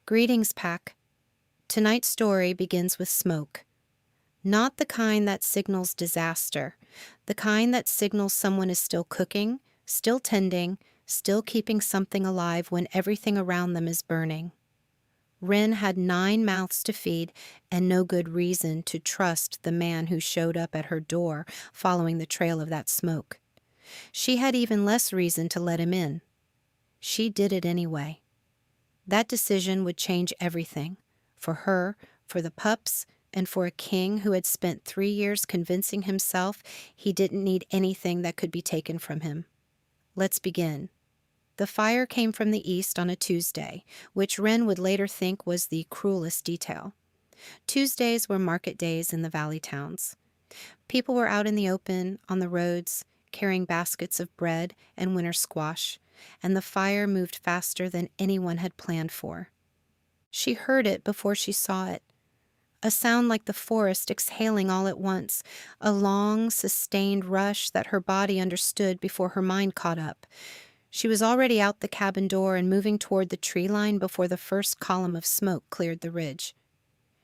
Greetings, Pack. Tonight's story begins with smoke. Not the kind that signals disaster, the kind that signals someone is still cooking, still tending, still keeping something alive when everything around them is burning. Wren had 9 mouths to feed and no good reason to trust the man who showed up at her door following the trail of that smoke. She had even less reason to let him in. She did it anyway. That decision would change everything, for her, for the pups, and for a king who had spent 3 years convincing himself he didn't need anything that could be taken from him. Let's begin. The fire came from the east on a Tuesday, which Wren would later think was the cruelest detail. Tuesdays were market days in the valley towns. People were out in the open, on the roads, carrying baskets of bread and winter squash, and the fire moved faster than anyone had planned for. She heard it before she saw it. A sound like the forest exhaling all at once, a long, sustained rush that her body understood before her mind caught up. She was already out the cabin door and moving toward the tree line before the first column of smoke cleared the ridge.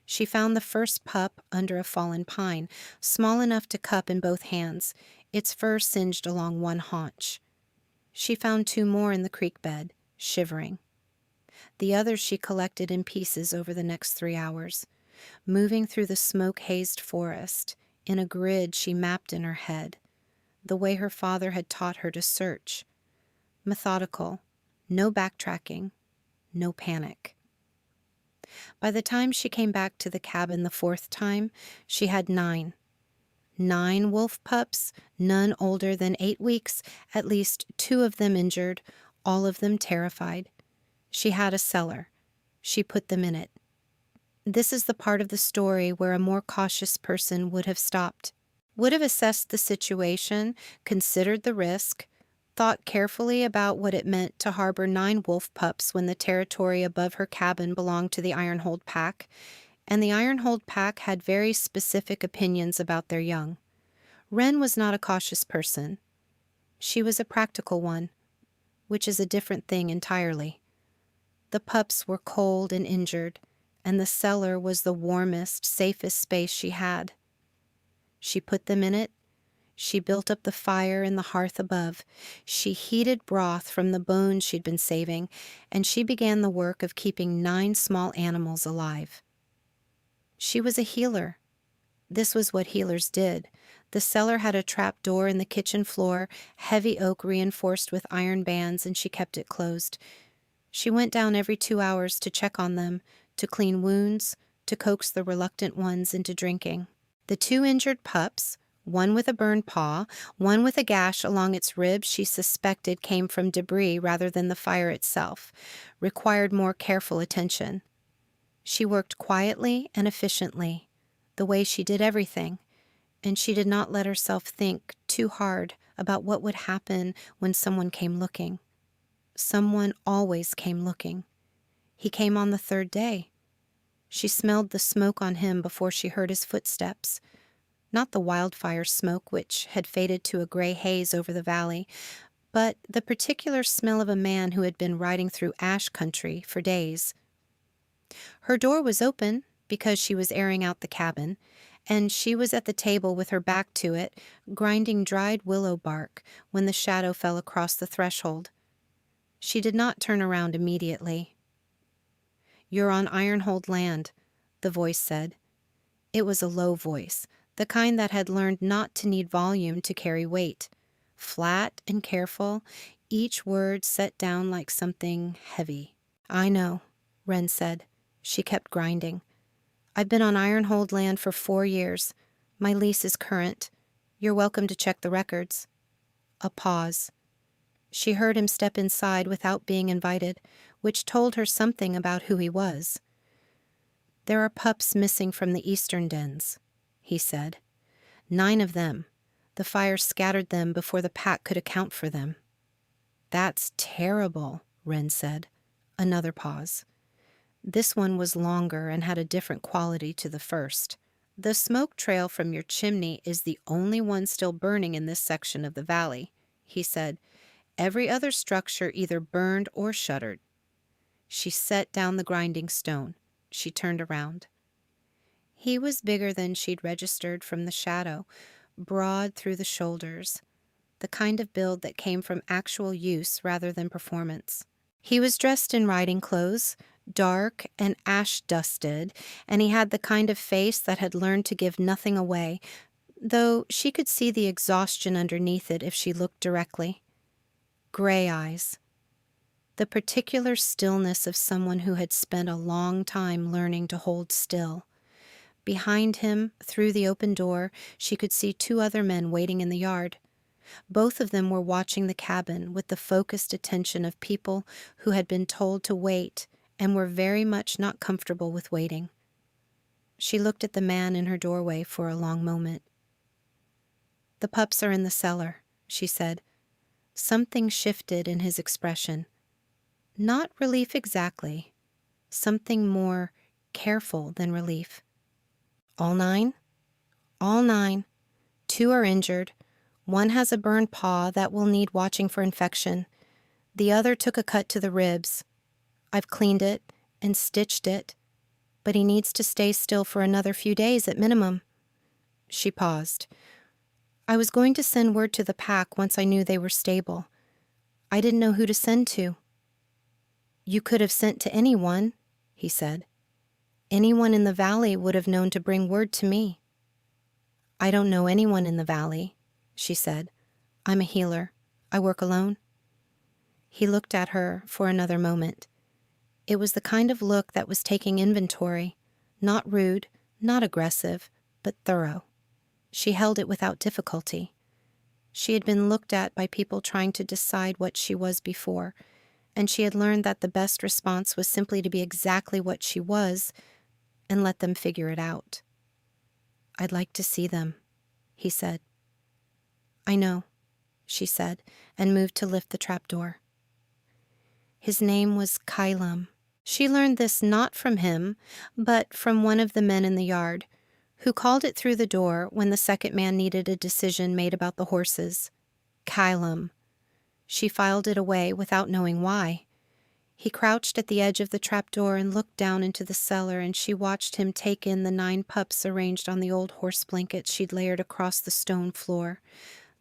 She found the first pup under a fallen pine, small enough to cup in both hands, its fur singed along one haunch. She found 2 more in the creek bed, shivering. The others she collected in pieces over the next 3 hours, moving through the smoke-hazed forest, in a grid she mapped in her head, the way her father had taught her to search. Methodical, no backtracking, no panic. By the time she came back to the cabin the 4th time, she had 9. 9 wolf pups, none older than 8 weeks, at least 2 of them injured, all of them terrified. She had a cellar. She put them in it. This is the part of the story where a more cautious person would have stopped, would have assessed the situation, considered the risk, thought carefully about what it meant to harbor 9 wolf pups when the territory above her cabin belonged to the Ironhold pack, and the Ironhold pack had very specific opinions about their young. Wren was not a cautious person. She was a practical one, which is a different thing entirely. The pups were cold and injured, and the cellar was the warmest, safest space she had. She put them in it. She built up the fire in the hearth above. She heated broth from the bones she'd been saving, and she began the work of keeping 9 small animals alive. She was a healer. This was what healers did. The cellar had a trap door in the kitchen floor, heavy oak reinforced with iron bands, and she kept it closed. She went down every 2 hours to check on them, to clean wounds, to coax the reluctant ones into drinking. The 2 injured pups, one with a burned paw, one with a gash along its ribs she suspected came from debris rather than the fire itself, required more careful attention. She worked quietly and efficiently, the way she did everything, and she did not let herself think too hard about what would happen when someone came looking. Someone always came looking. He came on the 3rd day. She smelled the smoke on him before she heard his footsteps. Not the wildfire smoke, which had faded to a gray haze over the valley, but the particular smell of a man who had been riding through ash country for days. Her door was open because she was airing out the cabin, and she was at the table with her back to it, grinding dried willow bark when the shadow fell across the threshold. She did not turn around immediately. "You're on Ironhold land," the voice said. It was a low voice, the kind that had learned not to need volume to carry weight. Flat and careful, each word set down like something heavy. "I know," Wren said. She kept grinding. "I've been on Ironhold land for 4 years. My lease is current. You're welcome to check the records." A pause. She heard him step inside without being invited, which told her something about who he was. "There are pups missing from the eastern dens," he said. 9 of them. The fire scattered them before the pack could account for them. "That's terrible," Wren said. Another pause. This one was longer and had a different quality to the first. "The smoke trail from your chimney is the only one still burning in this section of the valley," he said. "Every other structure either burned or shuttered." She set down the grinding stone. She turned around. He was bigger than she'd registered from the shadow, broad through the shoulders, the kind of build that came from actual use rather than performance. He was dressed in riding clothes, dark and ash-dusted, and he had the kind of face that had learned to give nothing away, though she could see the exhaustion underneath it if she looked directly. Gray eyes. The particular stillness of someone who had spent a long time learning to hold still. Behind him, through the open door, she could see 2 other men waiting in the yard. Both of them were watching the cabin with the focused attention of people who had been told to wait and were very much not comfortable with waiting. She looked at the man in her doorway for a long moment. "The pups are in the cellar," she said. Something shifted in his expression. Not relief exactly. Something more careful than relief. "All 9? "All 9. 2 are injured. 1 has a burned paw that will need watching for infection. The other took a cut to the ribs. I've cleaned it and stitched it, but he needs to stay still for another few days at minimum." She paused. "I was going to send word to the pack once I knew they were stable. I didn't know who to send to." "You could have sent to anyone," he said. "Anyone in the valley would have known to bring word to me." "I don't know anyone in the valley," she said. "I'm a healer. I work alone." He looked at her for another moment. It was the kind of look that was taking inventory, not rude, not aggressive, but thorough. She held it without difficulty. She had been looked at by people trying to decide what she was before, and she had learned that the best response was simply to be exactly what she was and let them figure it out. "I'd like to see them," he said. "I know," she said, and moved to lift the trapdoor. His name was Caelum. She learned this not from him, but from one of the men in the yard, who called it through the door when the second man needed a decision made about the horses. Caelum. She filed it away without knowing why. He crouched at the edge of the trapdoor and looked down into the cellar, and she watched him take in the 9 pups arranged on the old horse blankets she'd layered across the stone floor,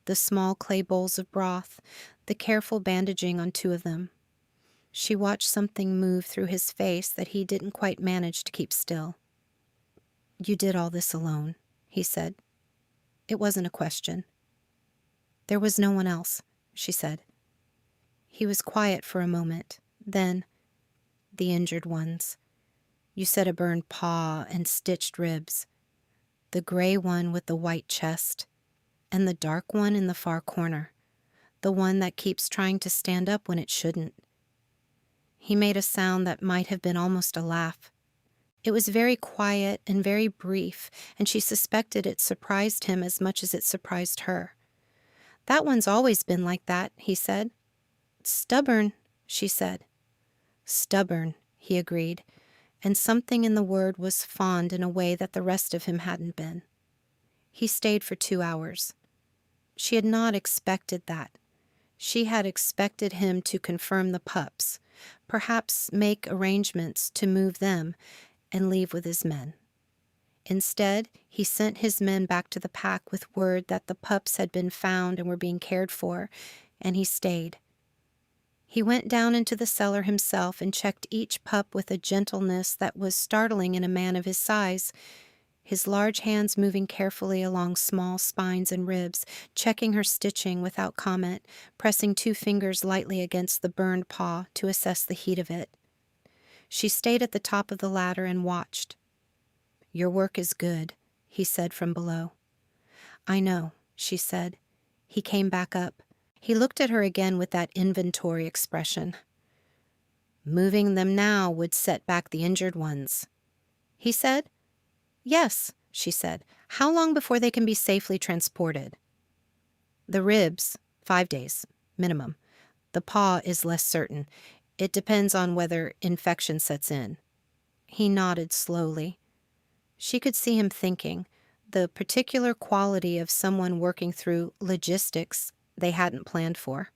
the small clay bowls of broth, the careful bandaging on 2 of them. She watched something move through his face that he didn't quite manage to keep still. "You did all this alone," he said. It wasn't a question. "There was no one else," she said. He was quiet for a moment. Then, "The injured ones. You said a burned paw and stitched ribs. The gray one with the white chest, and the dark one in the far corner, the one that keeps trying to stand up when it shouldn't." He made a sound that might have been almost a laugh. It was very quiet and very brief, and she suspected it surprised him as much as it surprised her. "That one's always been like that," he said. "Stubborn," she said. "Stubborn," he agreed, and something in the word was fond in a way that the rest of him hadn't been. He stayed for 2 hours. She had not expected that. She had expected him to confirm the pups, perhaps make arrangements to move them, and leave with his men. Instead, he sent his men back to the pack with word that the pups had been found and were being cared for, and he stayed. He went down into the cellar himself and checked each pup with a gentleness that was startling in a man of his size, his large hands moving carefully along small spines and ribs, checking her stitching without comment, pressing 2 fingers lightly against the burned paw to assess the heat of it. She stayed at the top of the ladder and watched. "Your work is good," he said from below. "I know," she said. He came back up. He looked at her again with that inventory expression. "Moving them now would set back the injured ones," he said. "Yes," she said. "How long before they can be safely transported?" "The ribs, 5 days, minimum. The paw is less certain. It depends on whether infection sets in." He nodded slowly. She could see him thinking, the particular quality of someone working through logistics they hadn't planned for.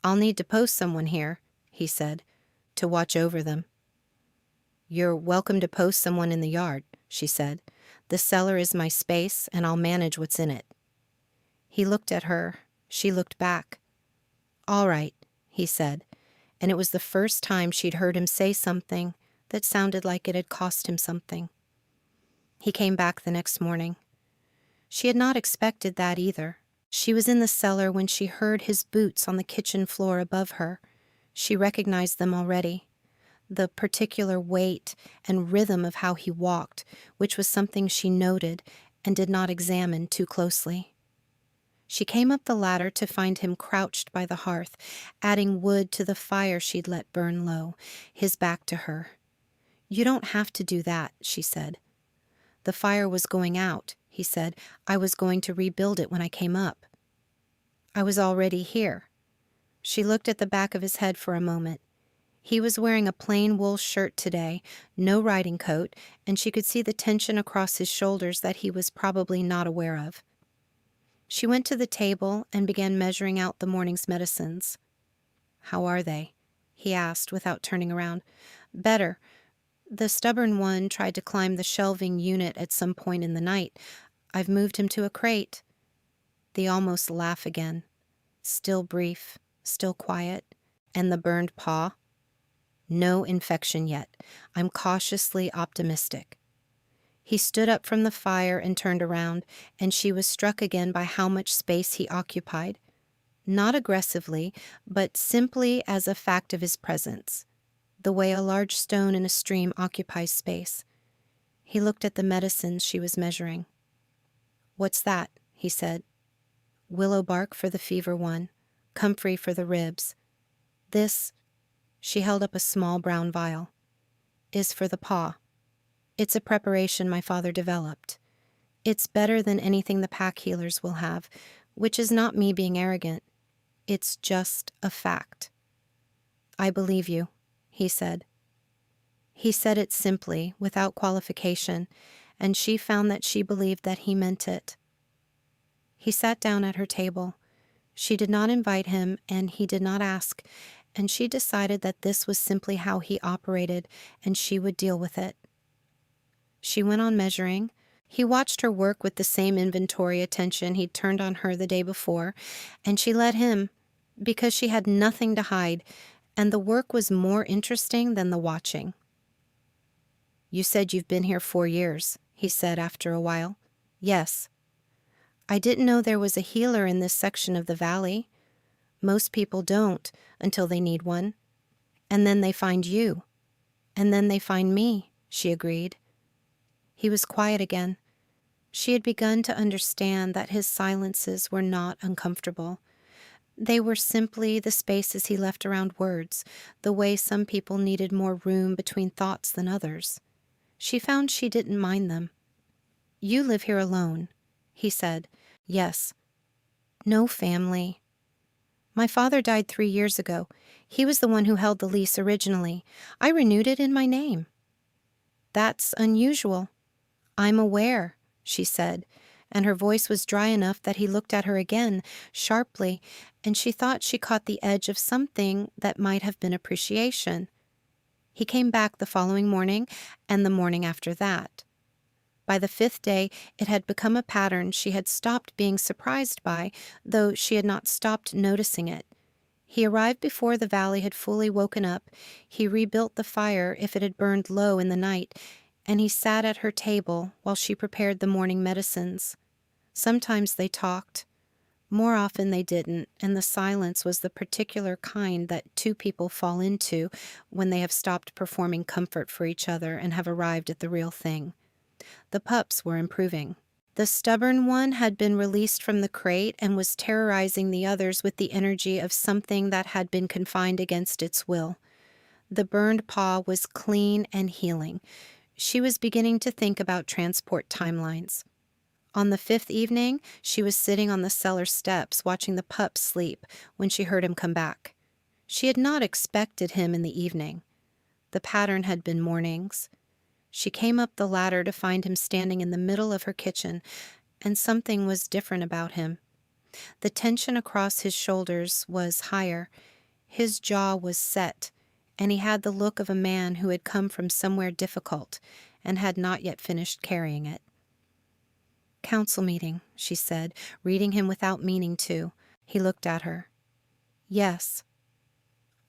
"I'll need to post someone here," he said. to watch over them. "You're welcome to post someone in the yard," she said. "The cellar is my space, and I'll manage what's in it." He looked at her. She looked back. "All right," he said, and it was the first time she'd heard him say something that sounded like it had cost him something. He came back the next morning. She had not expected that either. She was in the cellar when she heard his boots on the kitchen floor above her. She recognized them already. The particular weight and rhythm of how he walked, which was something she noted and did not examine too closely. She came up the ladder to find him crouched by the hearth, adding wood to the fire she'd let burn low, his back to her. "You don't have to do that," she said. "The fire was going out," he said. "I was going to rebuild it when I came up." "I was already here." She looked at the back of his head for a moment. He was wearing a plain wool shirt today, no riding coat, and she could see the tension across his shoulders that he was probably not aware of. She went to the table and began measuring out the morning's medicines. "How are they?" he asked without turning around. "Better. The stubborn one tried to climb the shelving unit at some point in the night. I've moved him to a crate." The almost laugh again. Still brief, still quiet. "And the burned paw?" "No infection yet. I'm cautiously optimistic." He stood up from the fire and turned around, and she was struck again by how much space he occupied. Not aggressively, but simply as a fact of his presence, the way a large stone in a stream occupies space. He looked at the medicines she was measuring. "What's that?" he said. "Willow bark for the fever one, comfrey for the ribs. This," she held up a small brown vial, "is for the paw. It's a preparation my father developed. It's better than anything the pack healers will have, which is not me being arrogant. It's just a fact." "I believe you," he said. He said it simply, without qualification, and she found that she believed that he meant it. He sat down at her table. She did not invite him, and he did not ask, and she decided that this was simply how he operated, and she would deal with it. She went on measuring. He watched her work with the same inventory attention he'd turned on her the day before, and she let him, because she had nothing to hide, and the work was more interesting than the watching. "You said you've been here 4 years, he said after a while. "Yes." "I didn't know there was a healer in this section of the valley. Most people don't until they need one. And then they find you. And then they find me," she agreed. He was quiet again. She had begun to understand that his silences were not uncomfortable. They were simply the spaces he left around words, the way some people needed more room between thoughts than others. She found she didn't mind them. "You live here alone," he said. "Yes." "No family." "My father died 3 years ago. He was the one who held the lease originally. I renewed it in my name." "That's unusual." "I'm aware," she said, and her voice was dry enough that he looked at her again, sharply, and she thought she caught the edge of something that might have been appreciation. He came back the following morning and the morning after that. By the 5th day, it had become a pattern she had stopped being surprised by, though she had not stopped noticing it. He arrived before the valley had fully woken up. He rebuilt the fire if it had burned low in the night, and he sat at her table while she prepared the morning medicines. Sometimes they talked. More often they didn't, and the silence was the particular kind that 2 people fall into when they have stopped performing comfort for each other and have arrived at the real thing. The pups were improving. The stubborn one had been released from the crate and was terrorizing the others with the energy of something that had been confined against its will. The burned paw was clean and healing. She was beginning to think about transport timelines. On the 5th evening, she was sitting on the cellar steps watching the pups sleep when she heard him come back. She had not expected him in the evening. The pattern had been mornings. She came up the ladder to find him standing in the middle of her kitchen, and something was different about him. The tension across his shoulders was higher. His jaw was set, and he had the look of a man who had come from somewhere difficult and had not yet finished carrying it. "Council meeting," she said, reading him without meaning to. He looked at her. "Yes."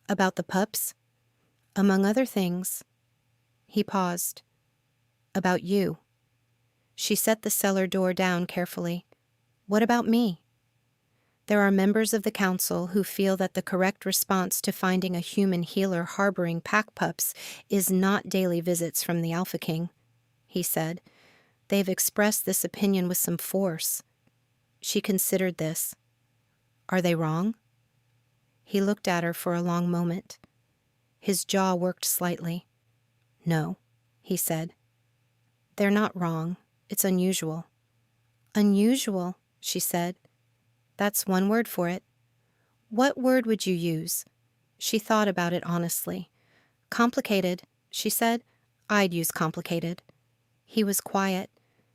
"About the pups?" "Among other things." He paused. "About you." She set the cellar door down carefully. "What about me?" "There are members of the council who feel that the correct response to finding a human healer harboring pack pups is not daily visits from the Alpha King," he said. "They've expressed this opinion with some force." She considered this. "Are they wrong?" He looked at her for a long moment. His jaw worked slightly. "No," he said. "They're not wrong. It's unusual." "Unusual," she said. "That's one word for it. What word would you use?" She thought about it honestly. "Complicated," she said. "I'd use complicated." He was quiet.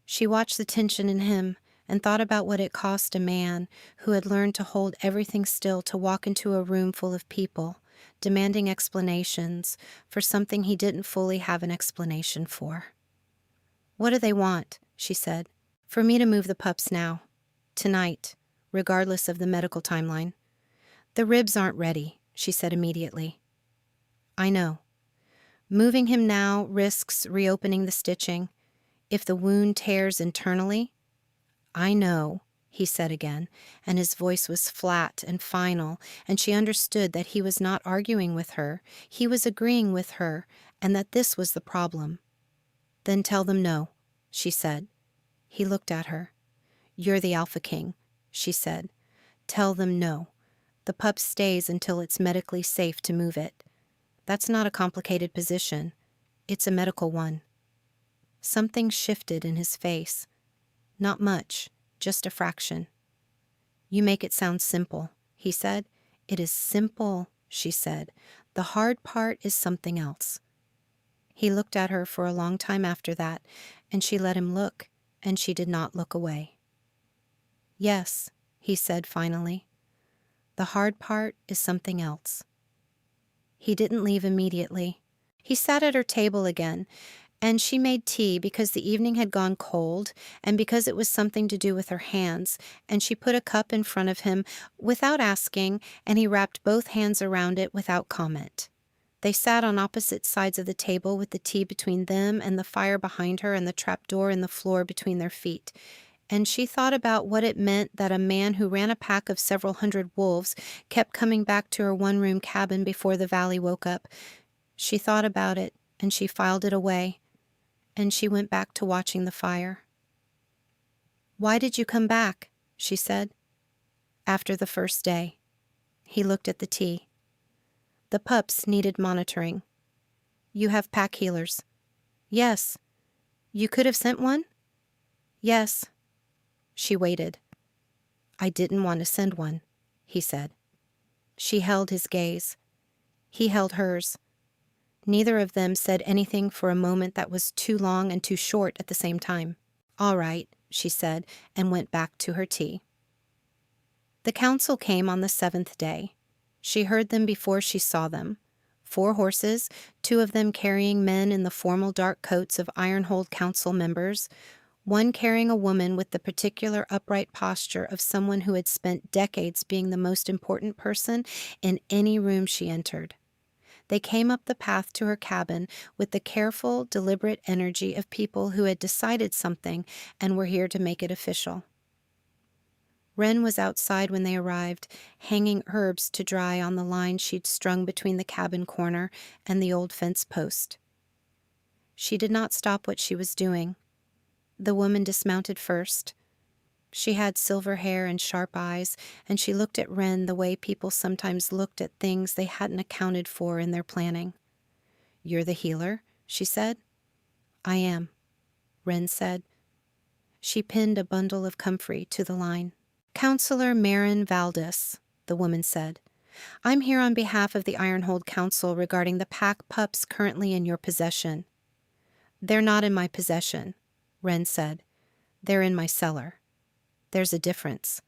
She watched the tension in him and thought about what it cost a man who had learned to hold everything still to walk into a room full of people, demanding explanations for something he didn't fully have an explanation for. "What do they want?" she said. "For me to move the pups now. Tonight, regardless of the medical timeline." "The ribs aren't ready," she said immediately. "I know. Moving him now risks reopening the stitching. If the wound tears internally..." "I know," he said again, and his voice was flat and final, and she understood that he was not arguing with her, he was agreeing with her, and that this was the problem. "Then tell them no," she said. He looked at her. "You're the Alpha King," she said. "Tell them no. The pup stays until it's medically safe to move it. That's not a complicated position. It's a medical one." Something shifted in his face. Not much, just a fraction. "You make it sound simple," he said. "It is simple," she said. "The hard part is something else." He looked at her for a long time after that, and she let him look, and she did not look away. "Yes," he said finally. "The hard part is something else." He didn't leave immediately. He sat at her table again, and she made tea because the evening had gone cold and because it was something to do with her hands, and she put a cup in front of him without asking, and he wrapped both hands around it without comment. They sat on opposite sides of the table with the tea between them and the fire behind her and the trapdoor in the floor between their feet. And she thought about what it meant that a man who ran a pack of several hundred wolves kept coming back to her one-room cabin before the valley woke up. She thought about it, and she filed it away, and she went back to watching the fire. "Why did you come back?" she said. "After the first day." He looked at the tea. "The pups needed monitoring." "You have pack healers." "Yes." "You could have sent one?" "Yes." She waited. "I didn't want to send one," he said. She held his gaze. He held hers. Neither of them said anything for a moment that was too long and too short at the same time. "All right," she said, and went back to her tea. The council came on the 7th day. She heard them before she saw them. 4 horses, 2 of them carrying men in the formal dark coats of Ironhold council members, one carrying a woman with the particular upright posture of someone who had spent decades being the most important person in any room she entered. They came up the path to her cabin with the careful, deliberate energy of people who had decided something and were here to make it official. Wren was outside when they arrived, hanging herbs to dry on the line she'd strung between the cabin corner and the old fence post. She did not stop what she was doing. The woman dismounted first. She had silver hair and sharp eyes, and she looked at Wren the way people sometimes looked at things they hadn't accounted for in their planning. "You're the healer?" she said. "I am," Wren said. She pinned a bundle of comfrey to the line. "Councillor Marin Valdis," the woman said. "I'm here on behalf of the Ironhold Council regarding the pack pups currently in your possession." "They're not in my possession," Wren said. "They're in my cellar. There's a difference."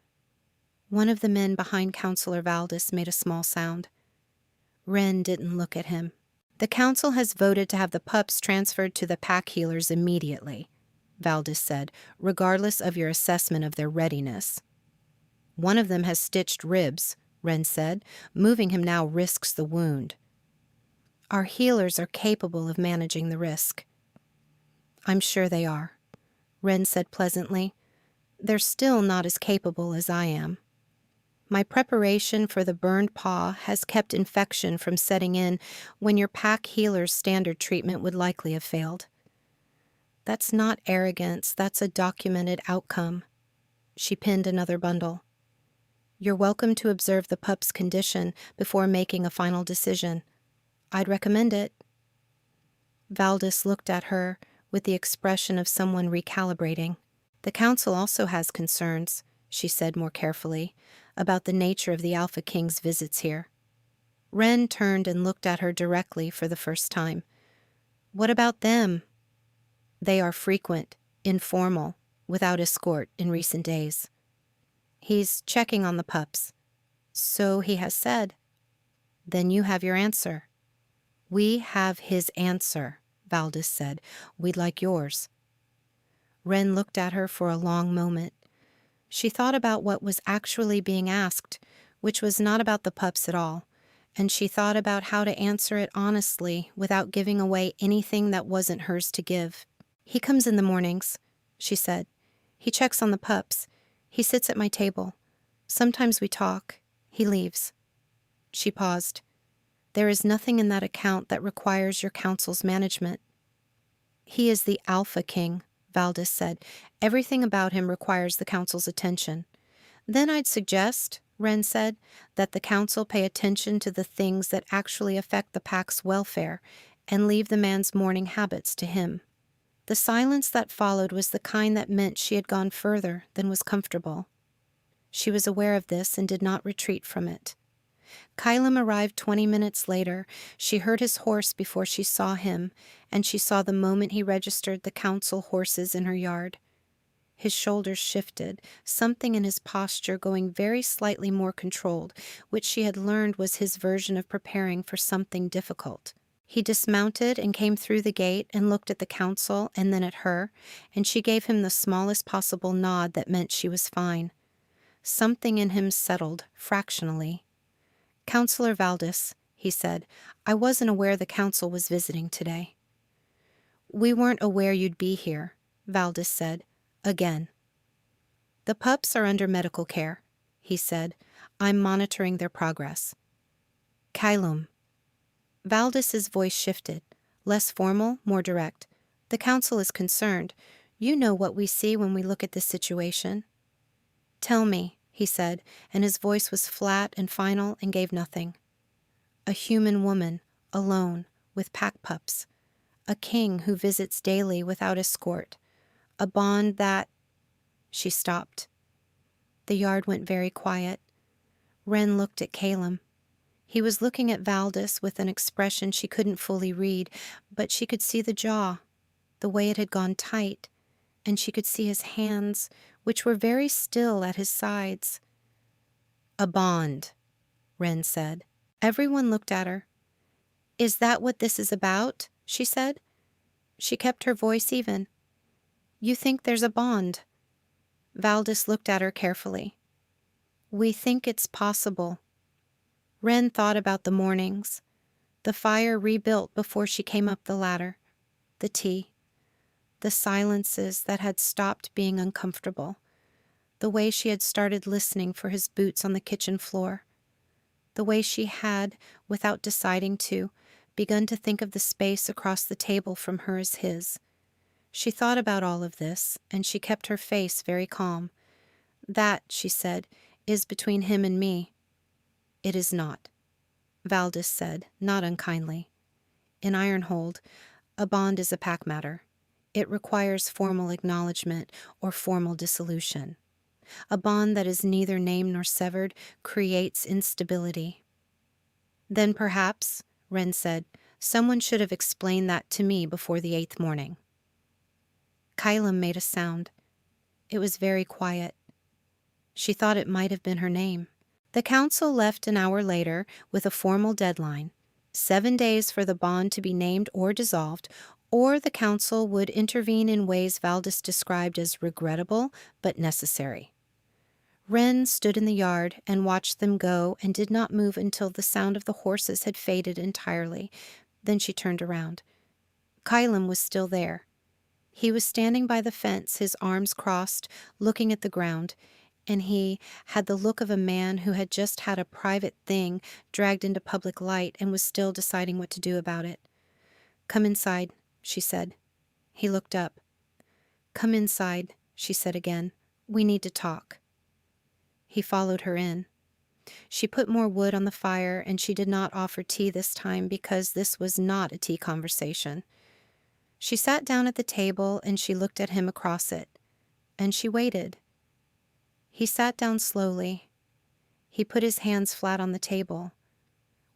One of the men behind Councillor Valdis made a small sound. Wren didn't look at him. The council has voted to have the pups transferred to the pack healers immediately, Valdis said, regardless of your assessment of their readiness. One of them has stitched ribs, Wren said. Moving him now risks the wound. Our healers are capable of managing the risk. I'm sure they are, Wren said pleasantly. They're still not as capable as I am. My preparation for the burned paw has kept infection from setting in when your pack healer's standard treatment would likely have failed. That's not arrogance, that's a documented outcome. She pinned another bundle. You're welcome to observe the pup's condition before making a final decision. I'd recommend it. Valdis looked at her with the expression of someone recalibrating. The council also has concerns, she said more carefully, about the nature of the Alpha King's visits here. Wren turned and looked at her directly for the first time. What about them? They are frequent, informal, without escort in recent days. He's checking on the pups. So he has said. Then you have your answer. We have his answer, Valdis said. We'd like yours. Wren looked at her for a long moment. She thought about what was actually being asked, which was not about the pups at all, and she thought about how to answer it honestly without giving away anything that wasn't hers to give. He comes in the mornings, she said. He checks on the pups. He sits at my table. Sometimes we talk. He leaves. She paused. There is nothing in that account that requires your council's management. He is the Alpha King, Valdis said. Everything about him requires the council's attention. Then I'd suggest, Wren said, that the council pay attention to the things that actually affect the pack's welfare and leave the man's mourning habits to him. The silence that followed was the kind that meant she had gone further than was comfortable. She was aware of this and did not retreat from it. Caelum arrived 20 minutes later. She heard his horse before she saw him, and she saw the moment he registered the council horses in her yard. His shoulders shifted, something in his posture going very slightly more controlled, which she had learned was his version of preparing for something difficult. He dismounted and came through the gate and looked at the council and then at her, and she gave him the smallest possible nod that meant she was fine. Something in him settled, fractionally. Councillor Valdis, he said, I wasn't aware the council was visiting today. We weren't aware you'd be here, Valdis said, again. The pups are under medical care, he said. I'm monitoring their progress. Caelum. Valdis's voice shifted, less formal, more direct. The council is concerned. You know what we see when we look at this situation. Tell me, he said, and his voice was flat and final and gave nothing. A human woman, alone, with pack pups. A king who visits daily without escort. A bond that... She stopped. The yard went very quiet. Wren looked at Caelum. He was looking at Valdis with an expression she couldn't fully read, but she could see the jaw, the way it had gone tight, and she could see his hands, which were very still at his sides. A bond, Wren said. Everyone looked at her. Is that what this is about? She said. She kept her voice even. You think there's a bond? Valdis looked at her carefully. We think it's possible. Wren thought about the mornings, the fire rebuilt before she came up the ladder, the tea, the silences that had stopped being uncomfortable, the way she had started listening for his boots on the kitchen floor, the way she had, without deciding to, begun to think of the space across the table from her as his. She thought about all of this, and she kept her face very calm. That, she said, is between him and me. It is not, Valdis said, not unkindly. In Ironhold, a bond is a pack matter. It requires formal acknowledgement or formal dissolution. A bond that is neither named nor severed creates instability. Then perhaps, Wren said, someone should have explained that to me before the 8th morning. Caelum made a sound. It was very quiet. She thought it might have been her name. The council left an hour later with a formal deadline: 7 days for the bond to be named or dissolved, or the council would intervene in ways Valdis described as regrettable but necessary. Wren stood in the yard and watched them go and did not move until the sound of the horses had faded entirely. Then she turned around. Caelum was still there. He was standing by the fence, his arms crossed, looking at the ground, and he had the look of a man who had just had a private thing dragged into public light and was still deciding what to do about it. "Come inside," she said. He looked up. "Come inside," she said again. "We need to talk." He followed her in. She put more wood on the fire, and she did not offer tea this time because this was not a tea conversation. She sat down at the table and she looked at him across it, and she waited. He sat down slowly. He put his hands flat on the table,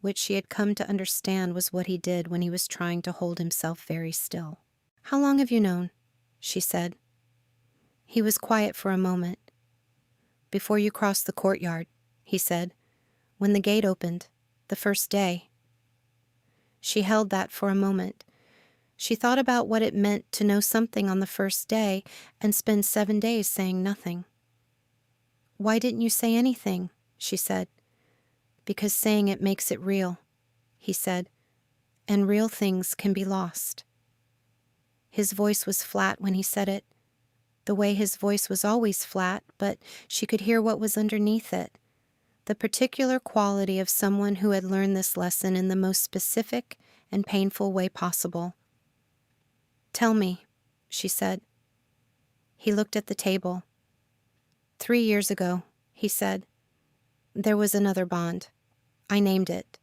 which she had come to understand was what he did when he was trying to hold himself very still. "How long have you known?" she said. He was quiet for a moment. "Before you crossed the courtyard," he said. "When the gate opened, the first day." She held that for a moment. She thought about what it meant to know something on the first day and spend 7 days saying nothing. "Why didn't you say anything?" she said. "Because saying it makes it real," he said, "and real things can be lost." His voice was flat when he said it, the way his voice was always flat, but she could hear what was underneath it, the particular quality of someone who had learned this lesson in the most specific and painful way possible. "Tell me," she said. He looked at the table. 3 years ago," he said, "there was another bond. I named it."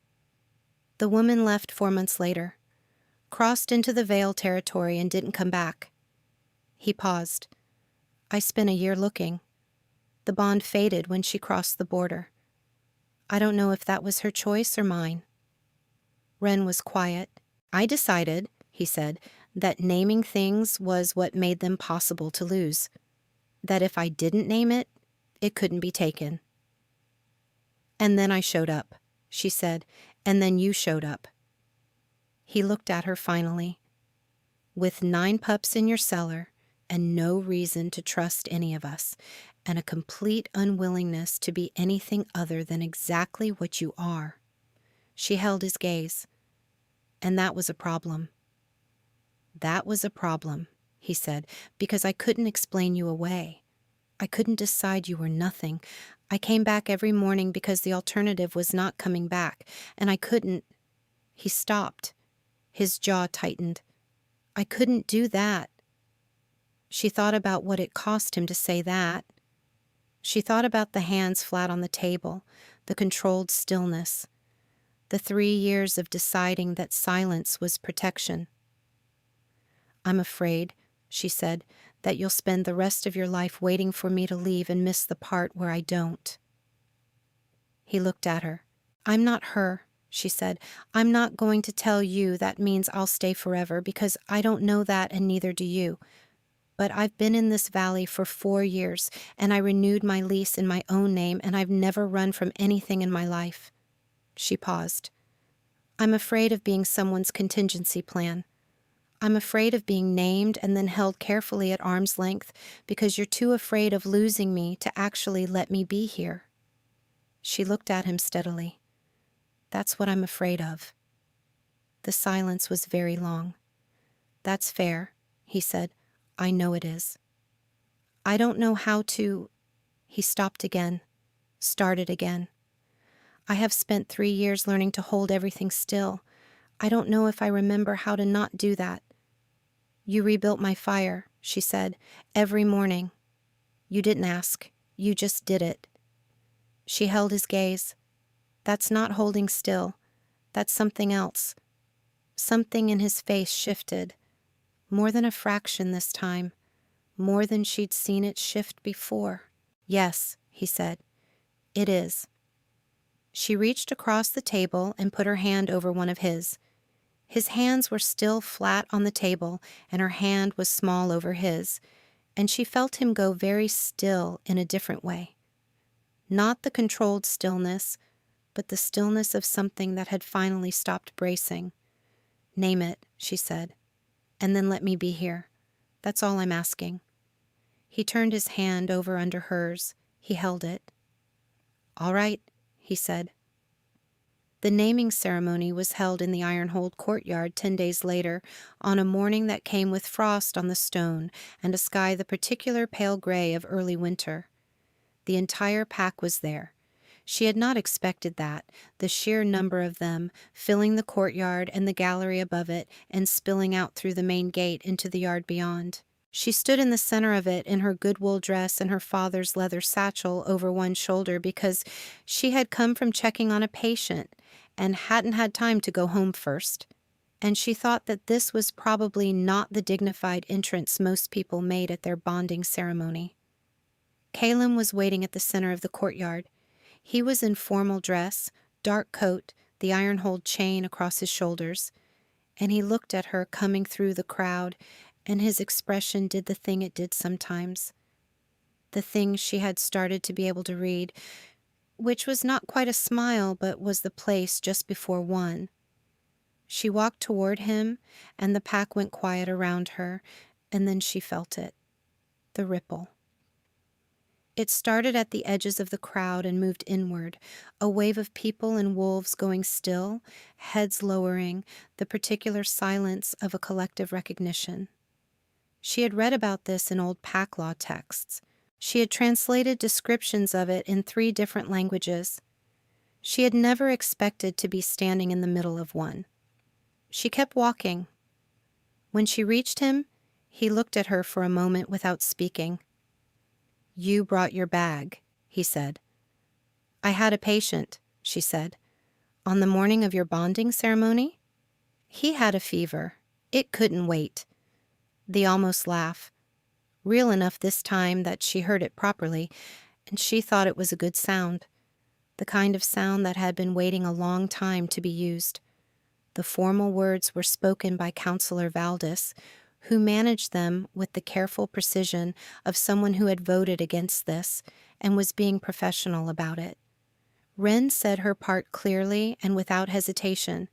The woman left 4 months later, crossed into the Vale territory and didn't come back. He paused. "I spent a year looking. The bond faded when she crossed the border. I don't know if that was her choice or mine." Wren was quiet. "I decided," he said, "that naming things was what made them possible to lose. That if I didn't name it, it couldn't be taken." "And then I showed up," she said, "and then you showed up." He looked at her finally. "With 9 pups in your cellar, and no reason to trust any of us, and a complete unwillingness to be anything other than exactly what you are." She held his gaze. "And that was a problem." "That was a problem," he said, "because I couldn't explain you away. I couldn't decide you were nothing. I came back every morning because the alternative was not coming back, and I couldn't—" He stopped. His jaw tightened. "I couldn't do that." She thought about what it cost him to say that. She thought about the hands flat on the table, the controlled stillness, the 3 years of deciding that silence was protection. "I'm afraid," she said, "that you'll spend the rest of your life waiting for me to leave and miss the part where I don't." He looked at her. "I'm not her," she said. "I'm not going to tell you that means I'll stay forever, because I don't know that and neither do you. But I've been in this valley for 4 years, and I renewed my lease in my own name, and I've never run from anything in my life." She paused. "I'm afraid of being someone's contingency plan. I'm afraid of being named and then held carefully at arm's length because you're too afraid of losing me to actually let me be here." She looked at him steadily. "That's what I'm afraid of." The silence was very long. "That's fair," he said. "I know it is. I don't know how to—" He stopped again, started again. "I have spent 3 years learning to hold everything still. I don't know if I remember how to not do that. You rebuilt my fire," she said, "every morning. You didn't ask. You just did it." She held his gaze. "That's not holding still. That's something else." Something in his face shifted. More than a fraction this time. More than she'd seen it shift before. "Yes," he said. "It is." She reached across the table and put her hand over one of his. His hands were still flat on the table, and her hand was small over his, and she felt him go very still in a different way. Not the controlled stillness, but the stillness of something that had finally stopped bracing. "Name it," she said, "and then let me be here. That's all I'm asking." He turned his hand over under hers. He held it. "All right," he said. The naming ceremony was held in the Ironhold courtyard 10 days later, on a morning that came with frost on the stone and a sky the particular pale gray of early winter. The entire pack was there. She had not expected that, the sheer number of them, filling the courtyard and the gallery above it and spilling out through the main gate into the yard beyond. She stood in the center of it in her good wool dress and her father's leather satchel over one shoulder because she had come from checking on a patient and hadn't had time to go home first. And she thought that this was probably not the dignified entrance most people made at their bonding ceremony. Caelum was waiting at the center of the courtyard. He was in formal dress, dark coat, the Ironhold chain across his shoulders, and he looked at her coming through the crowd, and his expression did the thing it did sometimes. The thing she had started to be able to read, which was not quite a smile, but was the place just before one. She walked toward him, and the pack went quiet around her, and then she felt it. The ripple. It started at the edges of the crowd and moved inward, a wave of people and wolves going still, heads lowering, the particular silence of a collective recognition. She had read about this in old pack law texts. She had translated descriptions of it in 3 different languages. She had never expected to be standing in the middle of one. She kept walking. When she reached him, he looked at her for a moment without speaking. "You brought your bag," he said. "I had a patient," she said. "On the morning of your bonding ceremony?" "He had a fever. It couldn't wait." The almost laugh, real enough this time that she heard it properly, and she thought it was a good sound, the kind of sound that had been waiting a long time to be used. The formal words were spoken by Counselor Valdis, who managed them with the careful precision of someone who had voted against this and was being professional about it. Wren said her part clearly and without hesitation.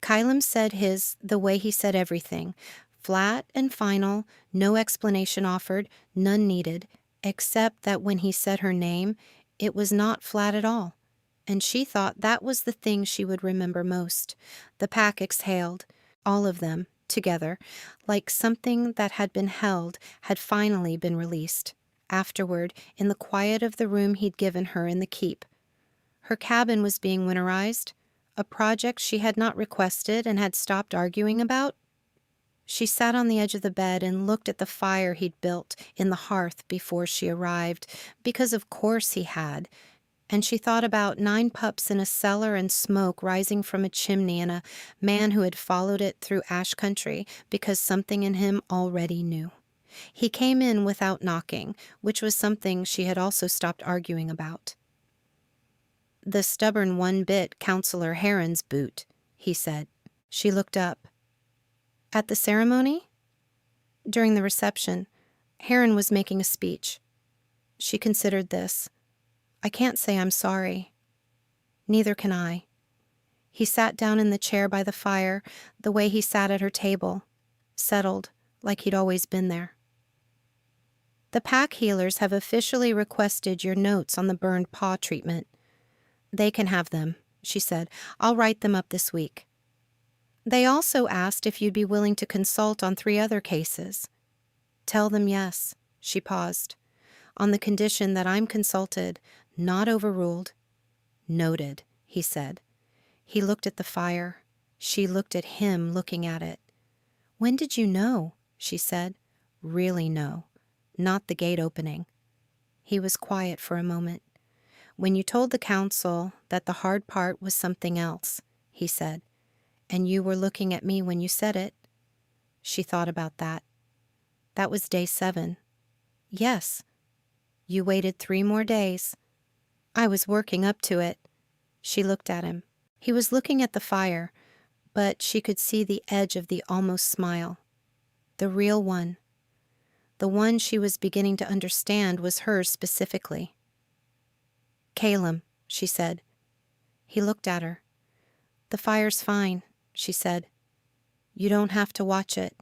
Caelum said his the way he said everything, flat and final, no explanation offered, none needed, except that when he said her name, it was not flat at all. And she thought that was the thing she would remember most. The pack exhaled, all of them, together, like something that had been held had finally been released. Afterward, in the quiet of the room he'd given her in the keep. Her cabin was being winterized, a project she had not requested and had stopped arguing about. She sat on the edge of the bed and looked at the fire he'd built in the hearth before she arrived, because of course he had, and she thought about 9 pups in a cellar and smoke rising from a chimney and a man who had followed it through ash country because something in him already knew. He came in without knocking, which was something she had also stopped arguing about. "The stubborn one bit Counselor Heron's boot," he said. She looked up. "At the ceremony?" During the reception, Heron was making a speech. She considered this. "I can't say I'm sorry." "Neither can I." He sat down in the chair by the fire, the way he sat at her table, settled, like he'd always been there. "The pack healers have officially requested your notes on the burned paw treatment." "They can have them," she said. "I'll write them up this week." "They also asked if you'd be willing to consult on 3 other cases." "Tell them yes." She paused. "On the condition that I'm consulted, not overruled." "Noted," he said. He looked at the fire. She looked at him looking at it. "When did you know?" she said. "Really know. Not the gate opening." He was quiet for a moment. "When you told the council that the hard part was something else," he said. "And you were looking at me when you said it." She thought about that. "That was day 7. "Yes." "You waited 3 more days." "I was working up to it." She looked at him. He was looking at the fire, but she could see the edge of the almost smile. The real one. The one she was beginning to understand was hers specifically. "Caelum," she said. He looked at her. "The fire's fine," she said. "You don't have to watch it."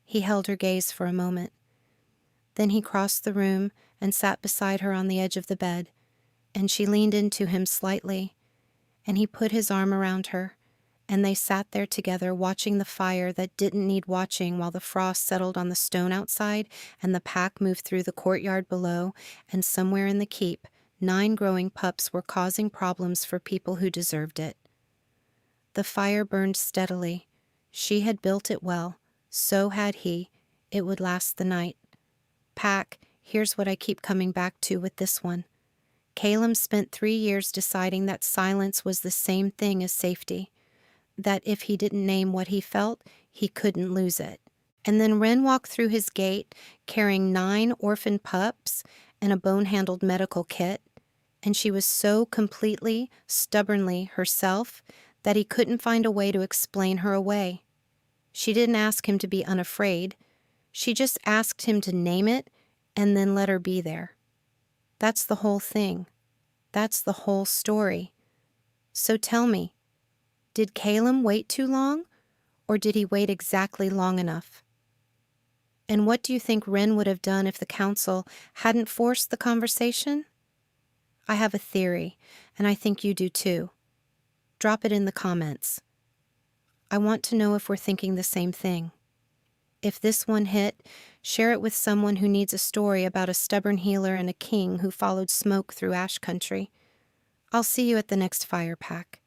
He held her gaze for a moment. Then he crossed the room and sat beside her on the edge of the bed, and she leaned into him slightly, and he put his arm around her, and they sat there together watching the fire that didn't need watching while the frost settled on the stone outside and the pack moved through the courtyard below, and somewhere in the keep, 9 growing pups were causing problems for people who deserved it. The fire burned steadily. She had built it well. So had he. It would last the night. Pack, here's what I keep coming back to with this one. Caelum spent 3 years deciding that silence was the same thing as safety, that if he didn't name what he felt, he couldn't lose it. And then Wren walked through his gate carrying 9 orphan pups and a bone-handled medical kit, and she was so completely, stubbornly herself that he couldn't find a way to explain her away. She didn't ask him to be unafraid. She just asked him to name it and then let her be there. That's the whole thing. That's the whole story. So tell me, did Caelum wait too long, or did he wait exactly long enough? And what do you think Wren would have done if the council hadn't forced the conversation? I have a theory, and I think you do too. Drop it in the comments. I want to know if we're thinking the same thing. If this one hit, share it with someone who needs a story about a stubborn healer and a king who followed smoke through ash country. I'll see you at the next fire pack.